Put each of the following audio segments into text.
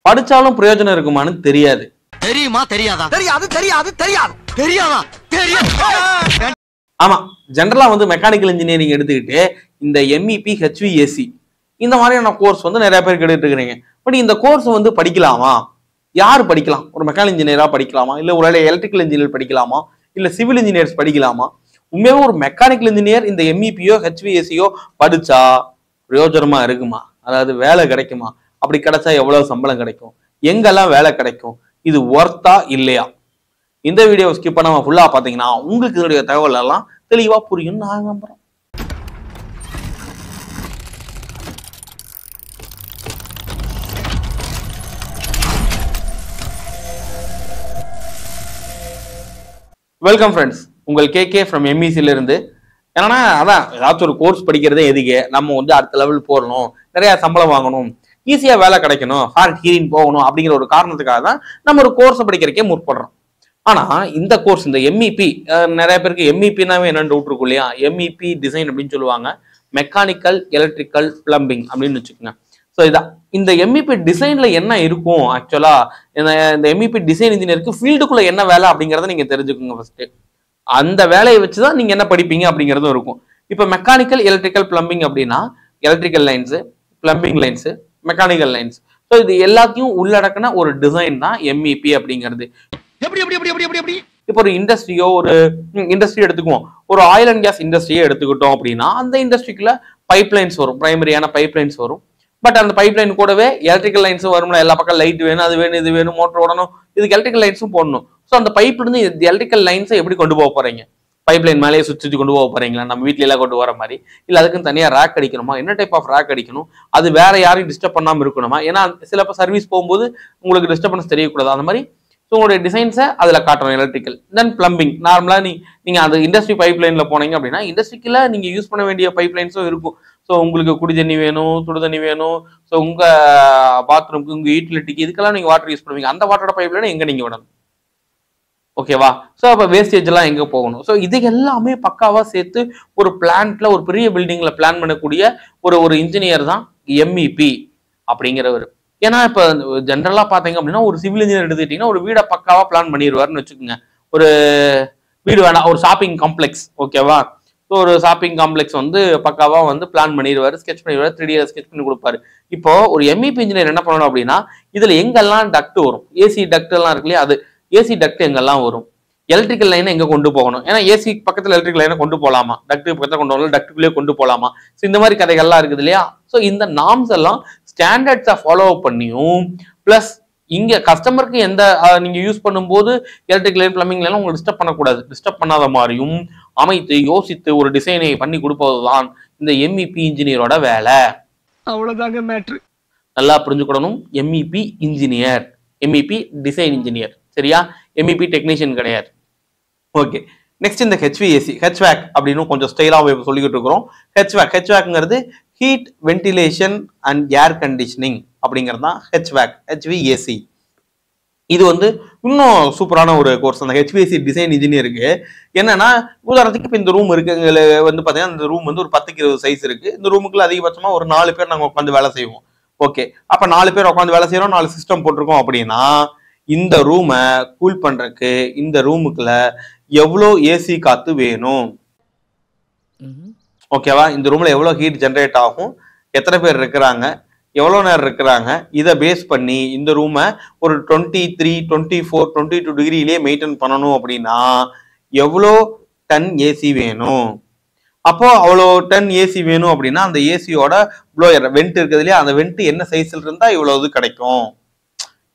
படிச்சாலும் பிரயோஜனம் இருக்குமான்னு தெரியாது. தெரியுமா தெரியாதா? தெரியாது தெரியாது தெரியாது தெரியாதா தெரியாது. ஆமா, ஜென்ரலா வந்து மெக்கானிக்கல் இன்ஜினியரிங் எடுத்துக்கிட்டு இந்த எம்இபி ஹெச்விஏசி இந்த மாதிரியான கோர்ஸ் வந்து நிறைய பேர் கேட்டுட்டு இருக்கிறீங்க. பட் இந்த கோர்ஸ் வந்து படிக்கலாமா? யார் படிக்கலாம்? ஒரு மெக்கானிக்கல் இன்ஜினியரா படிக்கலாமா, இல்ல ஒரு எலக்ட்ரிக்கல் இன்ஜினியர் படிக்கலாமா, இல்ல சிவில் இன்ஜினியர்ஸ் படிக்கலாமா? உண்மையாவே ஒரு மெக்கானிக்கல் இன்ஜினியர் இந்த எம்இபியோ ஹெச்விஏசியோ படிச்சா பிரயோஜனமா இருக்குமா? அதாவது வேலை கிடைக்குமா? அப்படி கிடைச்சா எவ்வளவு சம்பளம் கிடைக்கும்? எங்கெல்லாம் வேலை கிடைக்கும்? இது ஒர்த்தா இல்லையா? இந்த வீடியோ ஸ்கிப் பண்ணாம ஃபுல்லா பாத்தீங்கன்னா உங்களுக்கு இதனுடைய தகவல் எல்லாம் தெளிவா புரியும் நான் நம்புறேன். வெல்கம் ஃப்ரெண்ட்ஸ், உங்கள் கேகே ஃப்ரம் எம்இசில இருந்து. ஏன்னா அதான் ஏதாச்சும் ஒரு கோர்ஸ் படிக்கிறதே எதுக்கு, நம்ம வந்து அடுத்த லெவல் போகணும், நிறைய சம்பளம் வாங்கணும், ஈஸியா வேலை கிடைக்கணும், ஹார்ட் ஹீரிங் போகணும் அப்படிங்கிற ஒரு காரணத்துக்காக தான் நம்ம ஒரு கோர்ஸை படிக்கிறக்கே முற்படுறோம். ஆனா இந்த கோர்ஸ் இந்த எம்இபி, நிறைய பேருக்கு எம்இபினாவே என்னன்னு டவுட் இருக்கும் இல்லையா? எம்இபி டிசைன் அப்படின்னு சொல்லுவாங்க, மெக்கானிக்கல் எலக்ட்ரிக்கல் பிளம்பிங் அப்படின்னு வச்சுக்கோங்க. ஸோ இதான் இந்த எம்இபி டிசைன்ல என்ன இருக்கும். ஆக்சுவலா இந்த எம்இபி டிசைன் இன்ஜினியருக்கு ஃபீல்டுக்குள்ள என்ன வேலை அப்படிங்கிறத நீங்க தெரிஞ்சுக்கோங்க ஃபர்ஸ்ட். அந்த வேலையை வச்சுதான் நீங்க என்ன படிப்பீங்க அப்படிங்கிறதும் இருக்கும். இப்போ மெக்கானிக்கல் எலக்ட்ரிக்கல் பிளம்பிங் அப்படின்னா electrical lines, plumbing lines, mechanical lines, so இது எல்லாத்தையும் உள்ளடக்கின ஒரு டிசைன் தான் எம்இபி அப்படிங்கிறது. இப்போ ஒரு இண்டஸ்ட்ரியோ, ஒரு இண்டஸ்ட்ரி எடுத்துக்குவோம், ஒரு ஆயில் அண்ட் கேஸ் இண்டஸ்ட்ரியை எடுத்துக்கிட்டோம் அப்படின்னா அந்த இண்டஸ்ட்ரிக்குள்ள பைப் லைன்ஸ் வரும், பிரைமரியான பைப் லைன்ஸ் வரும். பட் அந்த பைப் லைன் கூடவே எலக்ட்ரிக்கல் லைன்ஸும் வரும்ல, எல்லா பக்கம் லைட் வேணும், அது வேணும், இது வேணும், மோட்டர் ஓடணும், இதுக்கு எலக்ட்ரிக்கல் லைன்ஸும் போடணும். ஸோ அந்த பைப்ல இருந்து எலக்ட்ரிக்கல் லைன்ஸை எப்படி கொண்டு போக போறீங்க? பைப் லைன் மேலேயே சுற்றி கொண்டு போக போறீங்களா? நம்ம வீட்ல எல்லாம் கொண்டு வர மாதிரி, இல்லை அதுக்குன்னு தனியாக ரேக் அடிக்கணுமா? என்ன டைப் ஆஃப் ரேக் அடிக்கணும்? அது வேற யாரையும் டிஸ்டர்ப் பண்ணாமல் இருக்கணுமா? ஏன்னா சில சர்வீஸ் போகும்போது உங்களுக்கு டிஸ்டர்பன்ஸ் தெரியக்கூடாது. அந்த மாதிரி ஸோ உங்களுடைய டிசைன்ஸை அதில் காட்டணும் எலக்ட்ரிக்கல். தென் பிளம்பிங், நார்மலாக நீங்கள் அந்த இண்டஸ்ட்ரி பைப் லைனில் போனீங்க அப்படின்னா இண்டஸ்ட்ரிக்கில் நீங்கள் யூஸ் பண்ண வேண்டிய பைப் லைன்ஸும் இருக்கும். ஸோ உங்களுக்கு குடி தண்ணி வேணும், சுடு தண்ணி வேணும், ஸோ உங்கள் பாத்ரூம்க்கு, உங்கள் யூட்டிலிட்டிக்கு, இதுக்கெல்லாம் நீங்கள் வாட்டர் யூஸ் பண்ணுவீங்க. அந்த வாட்டரோட பைப் லைனை எங்கே நீங்கள் விடணும்? ஓகேவா? ஸோ அப்போ வேஸ்டேஜ் எல்லாம் எங்கே போகணும்? ஸோ இது எல்லாமே பக்காவாக சேர்த்து ஒரு பிளான்ட்ல, ஒரு பெரிய பில்டிங்ல பிளான் பண்ணக்கூடிய ஒரு இன்ஜினியர் தான் எம்இபி அப்படிங்கிறவர். ஏன்னா இப்போ ஜென்ரலா பாத்தீங்க அப்படின்னா ஒரு சிவில் இன்ஜினியர் எடுத்துக்கிட்டீங்கன்னா ஒரு வீடை பக்காவா பிளான் பண்ணிடுவாருன்னு வச்சுக்கோங்க. ஒரு வீடு வேணாம், ஒரு ஷாப்பிங் காம்ப்ளெக்ஸ், ஓகேவா? ஸோ ஒரு ஷாப்பிங் காம்ப்ளெக்ஸ் வந்து பக்காவா வந்து பிளான் பண்ணிடுவாரு, ஸ்கெச் பண்ணிடுவாரு, 3D ஸ்கெச் பண்ணி கொடுப்பாரு. இப்போ ஒரு எம்இபி இன்ஜினியர் என்ன பண்ணணும் அப்படின்னா இதுல எங்கெல்லாம் டக்ட் வரும், ஏசி டக்ட் எல்லாம் இருக்கு இல்லையா, அது ஏசி டக்ட் எங்கெல்லாம் வரும், எலக்ட்ரிக்கல் லைனை எங்க கொண்டு போகணும், ஏன்னா ஏசி பக்கத்துல எலக்ட்ரிக்கல் லைனை கொண்டு போகலாமா, டக்ட் பக்கத்துல கொண்டு வரலாம், டக்டுக்குள்ளேயே கொண்டு போகலாமா, ஸோ இந்த மாதிரி கதைகள்லாம் இருக்குது இல்லையா? ஸோ இந்த நார்ம்ஸ் எல்லாம் ஸ்டாண்டர்ட்ஸை ஃபாலோ பண்ணியும் பிளஸ் இங்க கஸ்டமருக்கு எந்த நீங்க யூஸ் பண்ணும்போது எலக்ட்ரிக்கல் லைன், பிளம்பிங் லைன் உங்களுக்கு டிஸ்டர்ப் பண்ணக்கூடாது, டிஸ்டர்ப் பண்ணாத மாதிரியும் அமைத்து யோசித்து ஒரு டிசைனை பண்ணி கொடுப்பதுதான் இந்த எம்இபி இன்ஜினியரோட வேலை. அவ்வளவுதாங்க மேட்ரு. நல்லா புரிஞ்சுக்கணும். MEP engineer, MEP design engineer, சரியா? எம்இபி டெக்னீஷியன் கிடையாது. ஓகே, நெக்ஸ்ட் இந்த ஹெச்விஏசி, ஹெச்வேக் அப்படின்னு கொஞ்சம் ஸ்டைலாக சொல்லிக்கிட்டு இருக்கிறோம். ஹெச்வேக்ங்கிறது heat ventilation and air conditioning அப்படிங்கிறது தான் ஹெச்வேக், ஹெச்விஏசி. இது வந்து இன்னும் சூப்பரான ஒரு கோர்ஸ். அந்த ஹெச்விஏசி டிசைன் இன்ஜினியருக்கு என்னன்னா, உதாரணத்துக்கு இப்போ இந்த ரூம் இருக்கு, வந்து பார்த்தீங்கன்னா இந்த ரூம் வந்து ஒரு 10க்கு 20 சைஸ் இருக்கு. இந்த ரூமுக்குள்ள அதிகபட்சமா ஒரு 4 பேர் நாங்கள் உட்காந்து வேலை செய்வோம். ஓகே, அப்போ 4 பேர் உட்காந்து வேலை செய்யறோம், 4 சிஸ்டம் போட்டிருக்கோம் அப்படின்னா இந்த ரூமை கூல் பண்றதுக்கு இந்த ரூமுக்குள்ள எவ்வளோ ஏசி காத்து வேணும், ஓகேவா? இந்த ரூம்ல எவ்வளவு ஹீட் ஜென்ரேட் ஆகும், எத்தனை பேர் இருக்கிறாங்க, எவ்வளவு நேரம் இருக்கிறாங்க, இதை பேஸ் பண்ணி இந்த ரூமை ஒரு 23, 24, 22 டிகிரிலேயே மெயின்டைன் பண்ணணும் அப்படின்னா எவ்வளோ டன் ஏசி வேணும். அப்போ அவ்வளோ டன் ஏசி வேணும் அப்படின்னா அந்த ஏசியோட ப்ளோயர் வெண்ட் இருக்குது இல்லையா, அந்த வெண்ட் என்ன சைஸ்ல இருந்தா இவ்வளவு கிடைக்கும்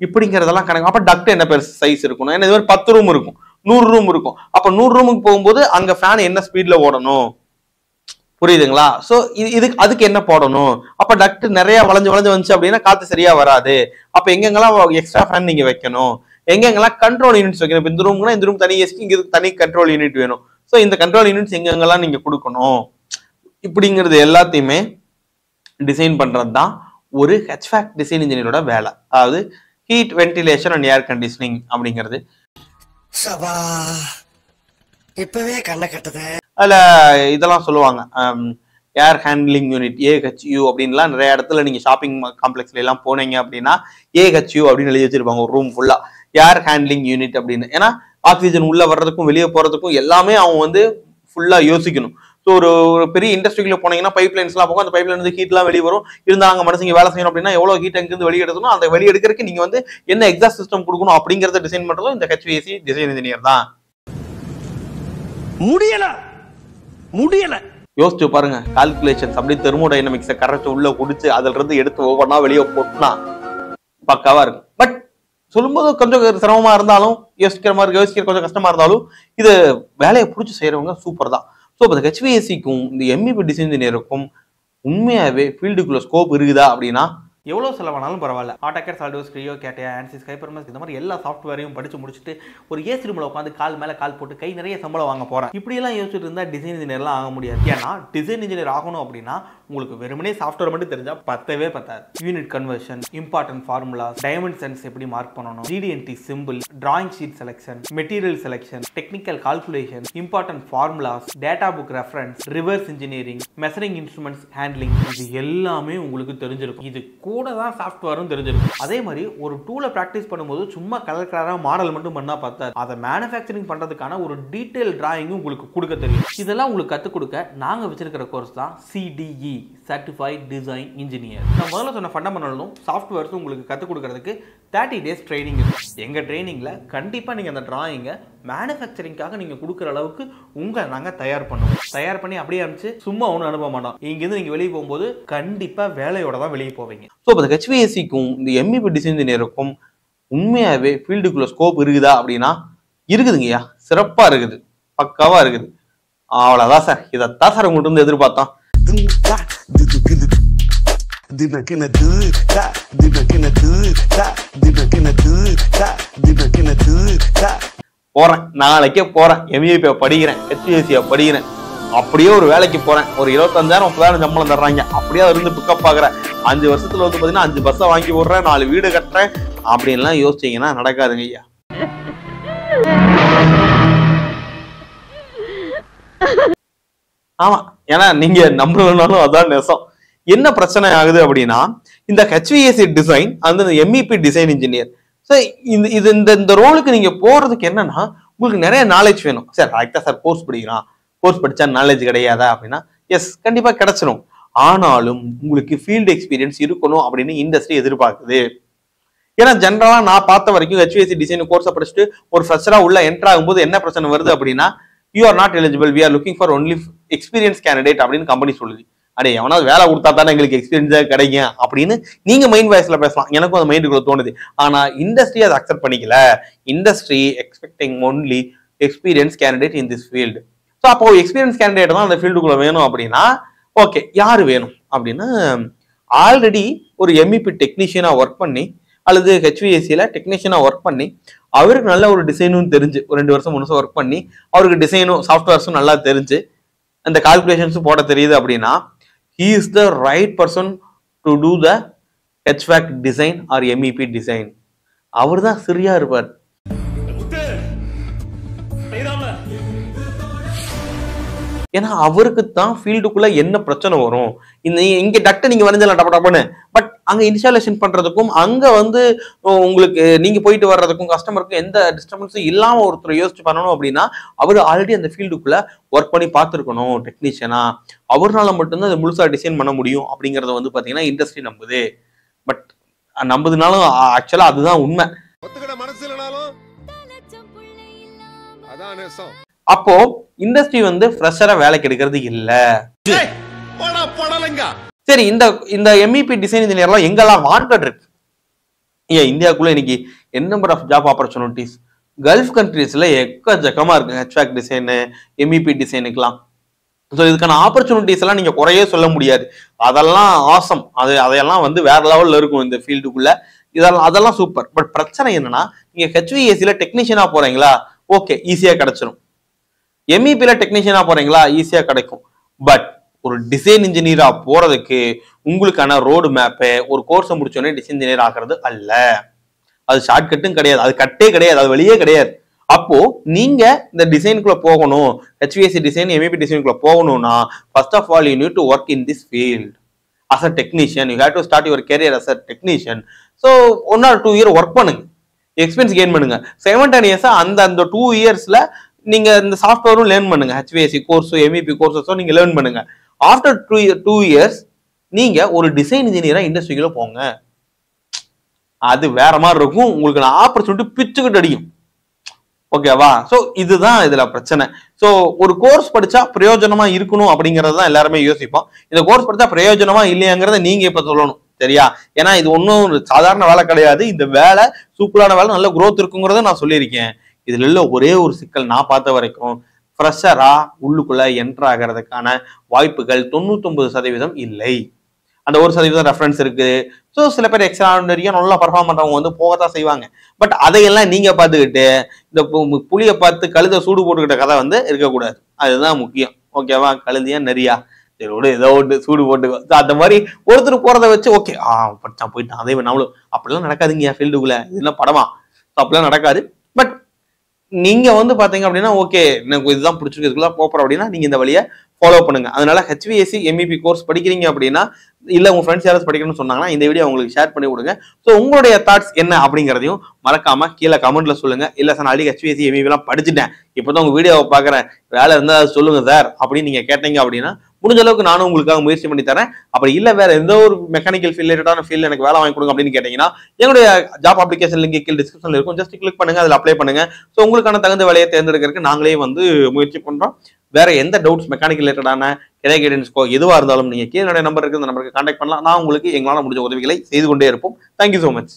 இப்படிங்கிறதெல்லாம் கணக்கு. அப்ப டக்ட் என்ன பேர் சைஸ் இருக்கணும், ஏன்னா இது மாதிரி 10 ரூம் இருக்கும், 100 ரூம் இருக்கும். அப்ப 100 ரூமுக்கு போகும்போது அங்க ஃபேன் என்ன ஸ்பீட்ல ஓடணும், புரியுதுங்களா? சோ இதுக்கு அதுக்கு என்ன போடணும். அப்ப டக்ட் நிறைய வளைஞ்சு வந்துச்சு அப்படின்னா காத்து சரியா வராது. அப்ப எங்கெங்கெல்லாம் எக்ஸ்ட்ரா ஃபேன் நீங்க வைக்கணும், எங்கெங்கெல்லாம் கண்ட்ரோல் யூனிட்ஸ் வைக்கணும். இந்த ரூம்னா இந்த ரூம் தனி ஏசிக்கு, இங்க தனி கண்ட்ரோல் யூனிட் வேணும். ஸோ இந்த கண்ட்ரோல் யூனிட்ஸ் எங்கெங்கெல்லாம் நீங்க கொடுக்கணும் இப்படிங்கிறது எல்லாத்தையுமே டிசைன் பண்றது தான் ஒரு ஹெச்வேக் டிசைன் இன்ஜினியரோட வேலை. அதாவது heat ventilation and air conditioning அப்படிங்கிறது. இப்பவே கண்ண கட்டுது. அதுல இதெல்லாம் சொல்லுவாங்க, ஏர் ஹேண்ட்லிங் யூனிட் AHU அப்படின்லாம் நிறைய இடத்துல நீங்க ஷாப்பிங் காம்ப்ளெக்ஸ்ல எல்லாம் போனீங்க அப்படின்னா AHU அப்படின்னு எழுதி வச்சிருப்பாங்க ஒரு ரூம் ஃபுல்லா, ஏர் ஹேண்ட்லிங் யூனிட் அப்படின்னு. ஏன்னா ஆக்சிஜன் உள்ள வர்றதுக்கும் வெளியே போறதுக்கும் எல்லாமே அவங்க வந்து ஃபுல்லா யோசிக்கணும். ஸோ ஒரு பெரிய இண்டஸ்ட்ரிக்குள்ள போனீங்கன்னா பைப் லைன்ஸ்லாம் போகும், அந்த பைப் லைன் வந்து ஹீட்லாம் வெளியே வரும். இருந்தாங்க மனுஷங்க வேலை செய்யணும் அப்படின்னா எவ்வளவு ஹீட் அங்கிருந்து வெளியே எடுக்கணும், அந்த வெளியே எடுக்கிறதுக்கு நீங்க வந்து என்ன எக்ஸாஸ்ட் சிஸ்டம் கொடுக்கணும் அப்படிங்கறத டிசைன் பண்றதும் இந்த HVAC டிசைன் இன்ஜினியர் தான். முடியல யோசிச்சு பாருங்க, கால்குலேஷன்ஸ் அப்படி தெர்மோடைனமிக்ஸை கரெக்ட் உள்ள குடிச்சு அதுல இருந்து எடுத்து ஒவ்வொன்றா வெளியே போட்டுனா பக்காவா இருக்கும். பட் சொல்லும்போது கொஞ்சம் சிரமமா இருந்தாலும் யோசிக்கிற கொஞ்சம் கஷ்டமா இருந்தாலும் இது வேலையை பிடிச்சி செய்யறவங்க சூப்பர் தான். ஸோ இப்போ இந்த HVACக்கும் இந்த MEP டிசைன் இன்ஜினியருக்கும் உண்மையாவே ஃபீல்டுக்குள்ள ஸ்கோப் இருக்குதா அப்படின்னா எவ்வளோ செலவானாலும் பரவாயில்ல. AutoCAD, SolidWorks, Creo, CATIA, ANSYS, HyperMesh இந்த மாதிரி எல்லா சாஃப்ட்வேரையும் படிச்சு முடிச்சுட்டு ஒரு ஏசி ரூமில் உட்காந்து கால் மேலே கால் போட்டு கை நிறைய சம்பளம் வாங்க போறேன் இப்படியெல்லாம் யோசிச்சுட்டு இருந்தால் டிசைன் இன்ஜினியர்லாம் ஆக முடியாது. ஏன்னா டிசைன் இன்ஜினியர் ஆகணும் அப்படின்னா உங்களுக்கு வெறுமனே சாஃப்ட்வேர் மட்டும் தெரிஞ்சா பத்தவே பத்தாது. Unit conversion, important formulas, dimensions எப்படி மார்க் பண்ணணும், GD&T simple, drawing sheet selection, material selection, technical calculation, important formulas, data book reference, reverse engineering, measuring instruments handling, இது எல்லாமே உங்களுக்கு தெரிஞ்சிருக்கும். இது கூட தான் சாஃப்ட்வேரும் தெரிஞ்சிருக்கும். அதே மாதிரி ஒரு டூலை பிராக்டிஸ் பண்ணும்போது சும்மா கலர் மாடல் மட்டும் பண்ணா பார்த்தாது, அதை மேனுஃபேக்சரிங் பண்றதுக்கான ஒரு டீடைல் டிராயிங்கும் உங்களுக்கு கொடுக்க தெரியும். இதெல்லாம் உங்களுக்கு கற்றுக் கொடுக்க நாங்க வச்சிருக்கிற கோர்ஸ் தான் CDE, சர்டிஃபைட் டிசைன் இன்ஜினியர். நான் முதல்ல சொன்ன ஃபண்டமெண்டலும் சாஃப்ட்வேர்ஸும் உங்களுக்கு கற்றுக் கொடுக்கறதுக்கு 30 டேஸ் ட்ரைனிங் இருக்கு. எங்க ட்ரைனிங்ல கண்டிப்பா நீங்க அந்த டிராயிங்கை மேனுஃபேக்சரிங்காக நீங்க கொடுக்குற அளவுக்கு உங்களை நாங்க தயார் பண்ணுவோம். தயார் பண்ணி அப்படியே அனுப்பிச்சு சும்மா ஒன்றும் அனுப்ப மாட்டோம். இங்கிருந்து நீங்க வெளியே போகும்போது கண்டிப்பா வேலையோட தான் வெளியே போவீங்க. ஸோ இப்போ இந்த HVACக்கும் இந்த MEP டிசைன் இன்ஜினியருக்கும் உண்மையாவே ஃபீல்டுக்குள்ள ஸ்கோப் இருக்குதா அப்படின்னா இருக்குதுங்கய்யா, சிறப்பா இருக்குது, பக்காவா இருக்குது. அவ்வளவுதான் சார், இதைத்தான் சார் உங்கள்கிட்ட இருந்து எதிர்பார்த்தோம். போறேன், நாளைக்கே போறேன், MEP படிக்கிறேன், HVAC படிக்கிறேன், அப்படியே ஒரு வேலைக்கு போறேன், ஒரு 25,000 30,000 சம்பளம் தர்றாங்க, அப்படியே இருந்து பிக்கப் ஆகுறேன், 5 வருஷத்துல வந்து பாத்தீங்கன்னா 5 பஸ்ஸை வாங்கி விடுறேன், 4 வீடு கட்டுறேன் அப்படின்லாம் யோசிச்சீங்கன்னா நடக்காதுங்க ஐயா. ஆமா, ஏன்னா நீங்க நம்புறதுனாலும் அதான் நெசம். என்ன பிரச்சனை ஆகுது அப்படின்னா இந்த HVAC டிசைன் அந்த MEP டிசைன் இன்ஜினியர், இந்த ரோலுக்கு நீங்க போறதுக்கு என்னன்னா உங்களுக்கு நிறைய நாலேஜ் வேணும். சார் கரெக்டா சார் கோர்ஸ் படிக்கிறான், கோர்ஸ் படிச்சா நாலேஜ் கிடையாதா அப்படின்னா எஸ், கண்டிப்பா கிடைச்சிடும். ஆனாலும் உங்களுக்கு ஃபீல்டு எக்ஸ்பீரியன்ஸ் இருக்கணும் அப்படின்னு இண்டஸ்ட்ரி எதிர்பார்க்குது. ஏன்னா ஜென்ரலா நான் பார்த்த வரைக்கும் HVAC டிசைன் கோர்ஸை படிச்சுட்டு ஒரு ஃப்ரெஷரா உள்ள என்டர் ஆகும்போது என்ன பிரச்சனை வருது அப்படின்னா, you are not eligible, we are looking for only experience candidate அப்படின்னு கம்பெனி சொல்லுது. அடே எவனாவது வேலை கொடுத்தா தானே எங்களுக்கு எக்ஸ்பீரியன்ஸா கிடைக்கும் அப்படின்னு நீங்க மைண்ட் வாய்ஸ்ல பேசலாம், எனக்கும் அந்த மைண்டுக்குள்ள தோணுது. ஆனா இண்டஸ்ட்ரி அதை அக்செப்ட் பண்ணிக்கல. Industry expecting only experience candidate in this field. So அப்போ எக்ஸ்பீரியன்ஸ் கேண்டிடேட் தான் அந்த ஃபீல்டுக்குள்ள வேணும் அப்படின்னா ஓகே, யாரு வேணும் அப்படின்னா ஆல்ரெடி ஒரு MEP டெக்னீஷியனா ஒர்க் பண்ணி அல்லது HVACல டெக்னீஷியனா ஒர்க் பண்ணி அவருக்கு நல்ல ஒரு டிசைனும் தெரிஞ்சு ஒரு 2 வருஷம் 3 வருஷம் ஒர்க் பண்ணி அவருக்கு டிசைனும் சாஃப்ட்வேர்ஸும் நல்லா தெரிஞ்சு அந்த கால்குலேஷன்ஸும் போட தெரியுது அப்படின்னா he is the right person to do the HVAC design or MEP design. அவர் தான் சரியா இருப்பார். ஏன்னா அவருக்கு தான் ஃபீல்டுக்குள்ள என்ன பிரச்சனை வரும், இங்க டக்ட் நீங்க வரைஞ்சலாம் டப்பன்னு, பட் அங்க இன்ஸ்டாலேஷன் பண்றதுக்கும் அங்க வந்து உங்களுக்கு நீங்க போயிட்டு வர்றதுக்கும் கஸ்டமருக்கும் எந்த டிஸ்டர்பன்ஸும் இல்லாம ஒருத்தர் யோசிச்சு பண்ணணும் அப்படின்னா அவர் ஆல்ரெடி அந்த ஃபீல்டுக்குள்ள ஒர்க் பண்ணி பார்த்துருக்கணும் டெக்னீஷியனா. அவர்னால மட்டும்தான் அதை முழுசா டிசைன் பண்ண முடியும் அப்படிங்கறத வந்து பாத்தீங்கன்னா இண்டஸ்ட்ரி நம்புது. பட் நம்புதுனாலும் ஆக்சுவலா அதுதான் உண்மை. அப்போ இண்டஸ்ட்ரி வந்து ஃப்ரெஷரா வேலைக்கு எடுக்கிறது இல்ல. சரி, இந்த MEP டிசைன் இன்ஜினியர்லாம் எங்கெல்லாம் வாண்டட் இருக்கு? ஏன் இந்தியாவுக்குள்ள இன்னைக்கு என்ன number of job opportunities Gulf கண்ட்ரீஸ்ல எக்கச்சக்கமா இருக்கு HVAC டிசைனு MEP டிசைனுக்குலாம். ஸோ இதுக்கான ஆப்பர்ச்சுனிட்டிஸ் எல்லாம் நீங்க குறையே சொல்ல முடியாது. அதெல்லாம் ஆசம், அதையெல்லாம் வந்து வேற லெவல்ல இருக்கும் இந்த ஃபீல்டுக்குள்ள. அதெல்லாம் சூப்பர். பட் பிரச்சனை என்னன்னா நீங்க HVACல டெக்னீஷியனா போறீங்களா, ஓகே ஈஸியா கிடைச்சிடும். MEPல டெக்னீஷியனா போறீங்களா, ஈஸியா கிடைக்கும். பட் ஒரு டிசைன் இன்ஜினியரா போறதுக்கு உங்களுக்கான ரோடு மேப்பு ஒரு கோர்ஸை முடிச்சோடனே டிசைன் இன்ஜினியர் ஆகிறது அல்ல. அது ஷார்ட் கட்டும் கிடையாது, அது கட்டே கிடையாது, அது வெளியே கிடையாது. அப்போ நீங்க இந்த டிசைனுக்குள்ள போகணும், HVAC டிசைன் MEP டிசைனுக்குள்ள போகணும்னா first of all you need to work in this field as a technician. You have to start your career as a technician. So 1 or 2 year work பண்ணுங்க, எக்ஸ்பீரியன்ஸ் கெயின் பண்ணுங்க. சைமல்டேனியஸா அந்த 2 இயர்ஸ்ல நீங்க இந்த சாஃப்ட்வேரும் learn பண்ணுங்க. HVAC கோர்ஸோ MEP கோர்ஸஸோ நீங்க learn பண்ணுங்க. After 2 years நீங்க ஒரு டிசைன் இன்ஜினியரா இண்டஸ்ட்ரிக்குள்ள போங்க. அது வேற மாதிரி இருக்கும். உங்களுக்கு நான் ஆப்பர்ச்சுனிட்டி பிச்சுக்கிட்டு அடிக்கும். ஓகேவா? சோ இதுதான் இதுல பிரச்சனை. சோ ஒரு கோர்ஸ் படிச்சா பிரயோஜனமா இருக்கணும் அப்படிங்கறது தான் எல்லாருமே யோசிப்போம். இந்த கோர்ஸ் படிச்சா பிரயோஜனமா இல்லையாங்கிறத நீங்க இப்ப சொல்லணும், சரியா? ஏன்னா இது ஒன்றும் சாதாரண வேலை கிடையாது. இந்த வேலை சூப்பரான வேலை, நல்ல growth இருக்குங்கிறத நான் சொல்லியிருக்கேன். இதுல உள்ள ஒரே ஒரு சிக்கல் நான் பார்த்த வரைக்கும், ஃப்ரெஷரா உள்ளுக்குள்ள என்டர் ஆகிறதுக்கான வாய்ப்புகள் 99% இல்லை. அந்த 1% ரெஃபரன்ஸ் இருக்கு. ஸோ சில பேர் எக்ஸ்ட்ராடினரியா நல்லா பர்ஃபார்ம் பண்றவங்க வந்து போகத்தான் செய்வாங்க. பட் அதையெல்லாம் நீங்க பார்த்துக்கிட்டு இந்த புளியை பார்த்து கழுத சூடு போட்டுக்கிட்ட கதை வந்து இருக்கக்கூடாது. அதுதான் முக்கியம். ஓகேவா? கழுதியா நெறியா சரி ஏதோ ஒன்று சூடு போட்டுக்கோ. அந்த மாதிரி ஒருத்தர் போறதை வச்சு ஓகே படிச்சான் போயிட்டான் அதே நம்மளும் அப்படிலாம் நடக்காதுங்க ஃபீல்டுக்குள்ள. இதெல்லாம் படமா? அப்படிலாம் நடக்காது. பட் நீங்க வந்து பாத்தீங்க அப்படின்னா ஓகே எனக்கு இதுதான் பிடிச்சிருக்கு, இதுக்குள்ள போறோம் அப்படின்னா நீங்க இந்த வழியை ஃபாலோ பண்ணுங்க. அதனால HVAC MEP கோர்ஸ் படிக்கிறீங்க அப்படின்னா, இல்ல உங்க ஃப்ரெண்ட்ஸ் யாராவது படிக்கணும்னு சொன்னாங்கன்னா இந்த வீடியோ உங்களுக்கு ஷேர் பண்ணி விடுங்க. ஸோ உங்களுடைய தாட்ஸ் என்ன அப்படிங்கிறதையும் மறக்காம கீழே கமெண்ட்ல சொல்லுங்க. இல்ல சார் நான் HVAC MEP எல்லாம் படிச்சுட்டேன், இப்பதான் உங்க வீடியோவை பாக்குறேன், வேலை இருந்தா சொல்லுங்க சார் அப்படின்னு நீங்க கேட்டீங்க அப்படின்னா முடிஞ்ச அளவுக்கு நானும் உங்களுக்காக முயற்சி பண்ணி தரேன். அப்படி இல்ல வேற எந்த ஒரு மெக்கானிக்கல் ரிலேட்டடான ஃபீல்ட் எனக்கு வேலை வாங்கி கொடுங்க அப்படின்னு கேட்டீங்கன்னா என்னுடைய ஜாப் அப்ளிகேஷன் லிங்க் கீழே டிஸ்கிரிப்ஷன்ல இருக்கும். ஜஸ்ட் கிளிக் பண்ணுங்க, அதில் அப்ளை பண்ணுங்க. ஸோ உங்களுக்கான தகுந்த வேலையை தேர்ந்தெடுக்கிறதுக்கு நாங்களே வந்து முயற்சி பண்றோம். வேற எந்த டவுட்ஸ் மெக்கானிக்கல் ரிலேட்டடான கெரியர் கைடன்ஸ்க்கோ எதுவாக இருந்தாலும் நீங்க கீழே நம்பர் இருக்கு, அந்த நம்பருக்கு கான்டாக்ட் பண்ணலாம். நான் உங்களுக்கு எங்களால் முடிஞ்ச உதவிகளை செய்து கொண்டே இருப்போம். Thank you so much.